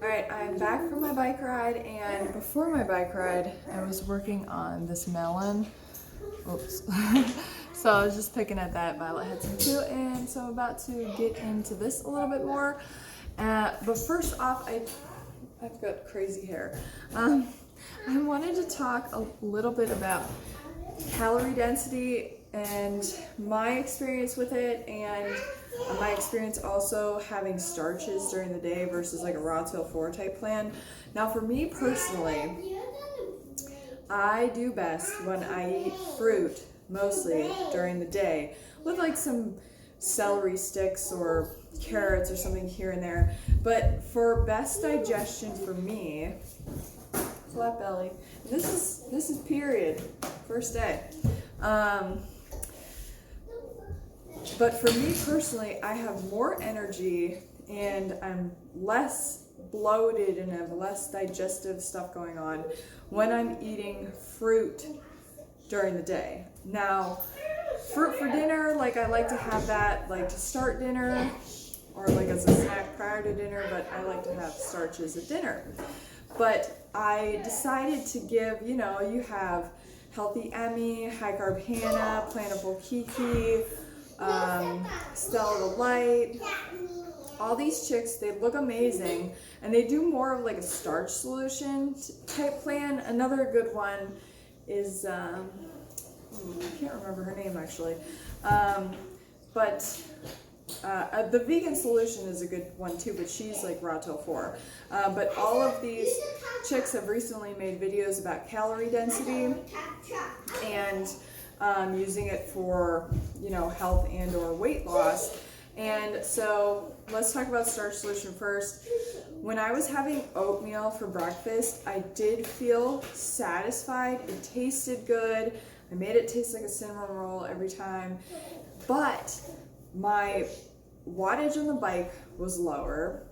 Alright, I'm back from my bike ride, and before my bike ride, I was working on this melon. Oops. So I was just picking at that. Violet had some too, and so I'm about to get into this a little bit more. But first off, I've got crazy hair. I wanted to talk a little bit about calorie density and my experience with it, and my experience also having starches during the day versus like a raw till 4 type plan. Now for me personally, I do best when I eat fruit mostly during the day with like some celery sticks or carrots or something here and there. But for best digestion for me, flat belly. This is period, first day. But for me personally, I have more energy and I'm less bloated and have less digestive stuff going on when I'm eating fruit during the day. Now, fruit for dinner, like I like to have that like to start dinner or like as a snack prior to dinner, but I like to have starches at dinner. But I decided to give, you have Healthy Emmy, High Carb Hannah, Plantable Kiki, Stella the Light, all these chicks, they look amazing, and they do more of like a starch solution type plan. Another good one is, I can't remember her name actually, but the vegan solution is a good one too, but she's like raw till 4. But all of these chicks have recently made videos about calorie density and using it for, health and or weight loss. And so let's talk about starch solution first. When I was having oatmeal for breakfast, I did feel satisfied. It tasted good. I made it taste like a cinnamon roll every time. But my wattage on the bike was lower,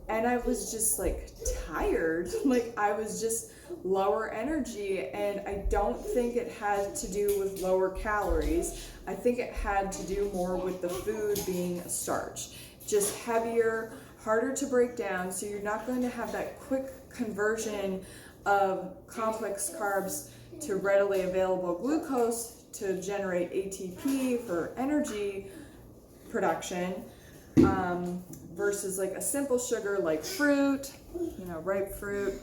and I was just like tired. Like I was just lower energy, and I don't think it had to do with lower calories. I think it had to do more with the food being starch, just heavier, harder to break down, so you're not going to have that quick conversion of complex carbs to readily available glucose to generate ATP for energy production, versus like a simple sugar like fruit, ripe fruit,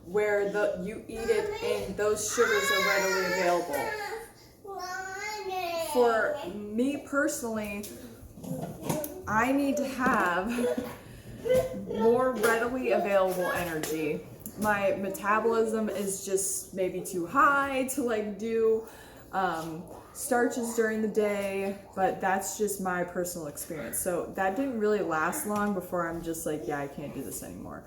where you eat it and those sugars are readily available. For me personally, I need to have more readily available energy. My metabolism is just maybe too high to like do starches during the day, but that's just my personal experience. So that didn't really last long before I'm just like, yeah, I can't do this anymore.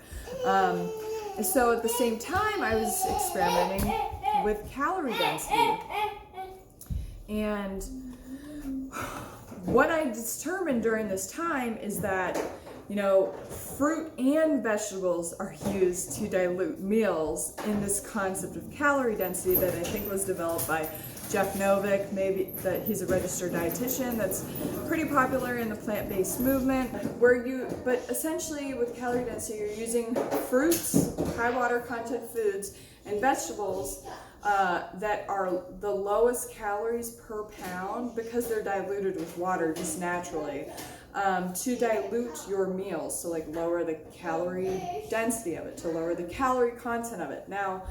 So at the same time, I was experimenting with calorie density. And what I determined during this time is that, fruit and vegetables are used to dilute meals in this concept of calorie density that I think was developed by Jeff Novick. Maybe that he's a registered dietitian that's pretty popular in the plant-based movement, but essentially with calorie density, you're using fruits, high water content foods, and vegetables that are the lowest calories per pound because they're diluted with water just naturally, to dilute your meals, so like lower the calorie density of it, to lower the calorie content of it. Now,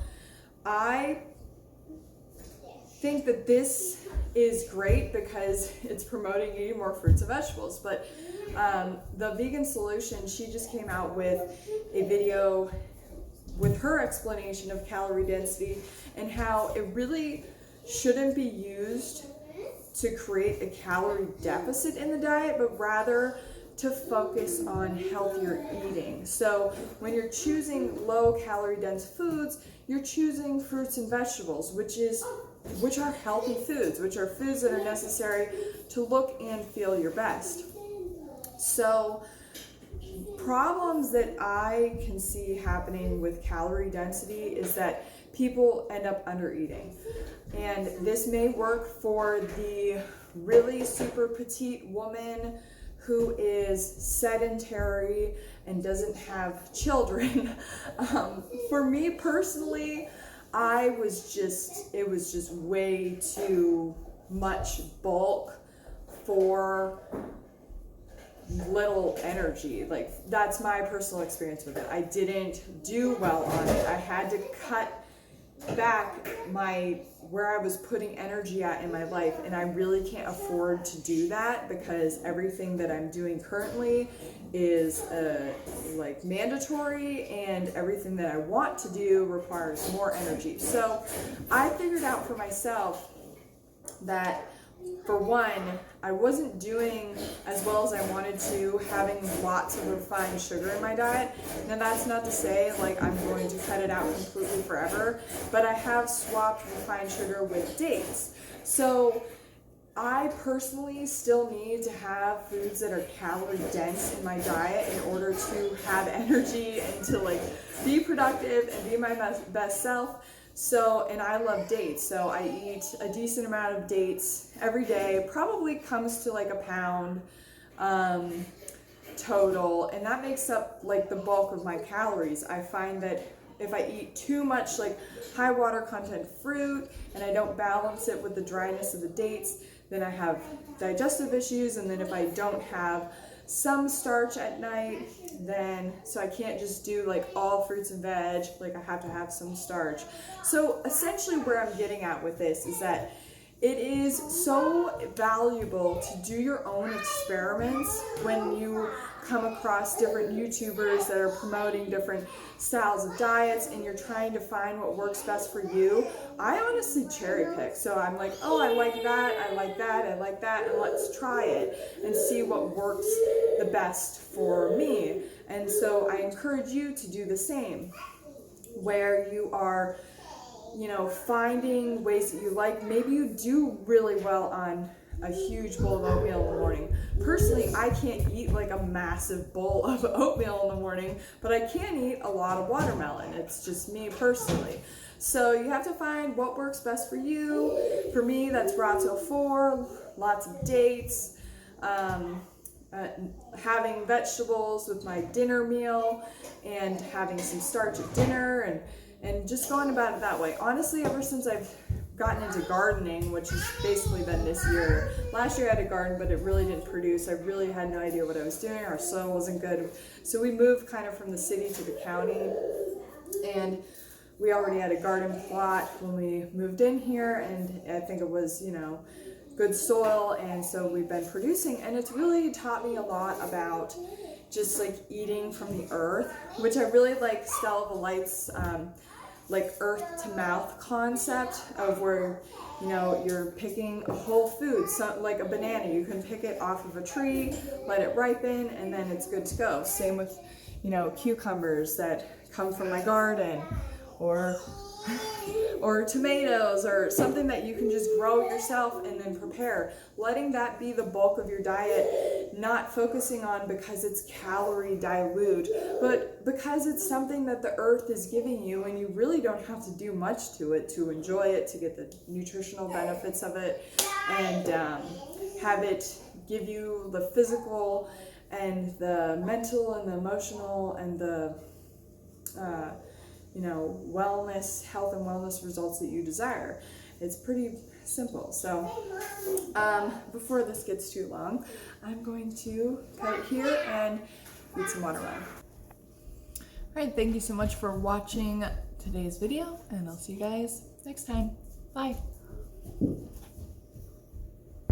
I think that this is great because it's promoting eating more fruits and vegetables, but the vegan solution, she just came out with a video with her explanation of calorie density and how it really shouldn't be used to create a calorie deficit in the diet, but rather to focus on healthier eating. So when you're choosing low calorie dense foods, you're choosing fruits and vegetables, which are healthy foods, which are foods that are necessary to look and feel your best. So problems that I can see happening with calorie density is that people end up under eating. And this may work for the really super petite woman who is sedentary and doesn't have children. For me personally, it was just way too much bulk for little energy. Like, that's my personal experience with it. I didn't do well on it. I had to cut back where I was putting energy at in my life, and I really can't afford to do that because everything that I'm doing currently is like mandatory, and everything that I want to do requires more energy. So I figured out for myself that, for one, I wasn't doing as well as I wanted to, having lots of refined sugar in my diet. Now, that's not to say like I'm going to cut it out completely forever, but I have swapped refined sugar with dates. So I personally still need to have foods that are calorie dense in my diet in order to have energy and to like be productive and be my best self. So, and I love dates, so I eat a decent amount of dates every day. Probably comes to like a pound total, and that makes up like the bulk of my calories. I find that if I eat too much like high water content fruit and I don't balance it with the dryness of the dates, then I have digestive issues. And then if I don't have some starch at night, then so I can't just do like all fruits and veg, like I have to have some starch. So essentially where I'm getting at with this is that it is so valuable to do your own experiments when you come across different YouTubers that are promoting different styles of diets and you're trying to find what works best for you. I honestly cherry pick. So I'm like, oh, I like that, I like that, I like that, and let's try it and see what works the best for me. And so I encourage you to do the same, where you are, you know, finding ways that you like. Maybe you do really well on a huge bowl of oatmeal in the morning. Personally, I can't eat like a massive bowl of oatmeal in the morning, but I can eat a lot of watermelon. It's just me personally. So you have to find what works best for you. For me, that's Rato 4, lots of dates, having vegetables with my dinner meal, and having some starch at dinner, and just going about it that way. Honestly, ever since I've gotten into gardening, which has basically been this year. Last year I had a garden, but it really didn't produce. I really had no idea what I was doing. Our soil wasn't good. So we moved kind of from the city to the county, and we already had a garden plot when we moved in here, and I think it was, you know, good soil, and so we've been producing, and it's really taught me a lot about just like eating from the earth, which I really like Stella Light's like earth to mouth concept of where, you know, you're picking a whole food. So like a banana, you can pick it off of a tree, let it ripen, and then it's good to go. Same with, you know, cucumbers that come from my garden, or tomatoes, or something that you can just grow yourself and then prepare. Letting that be the bulk of your diet, not focusing on because it's calorie dilute, but because it's something that the earth is giving you, and you really don't have to do much to it to enjoy it, to get the nutritional benefits of it, and have it give you the physical and the mental and the emotional and the you know, wellness, health and wellness results that you desire. It's pretty simple. So before this gets too long, I'm going to cut it here and eat some watermelon. All right, thank you so much for watching today's video, and I'll see you guys next time. Bye.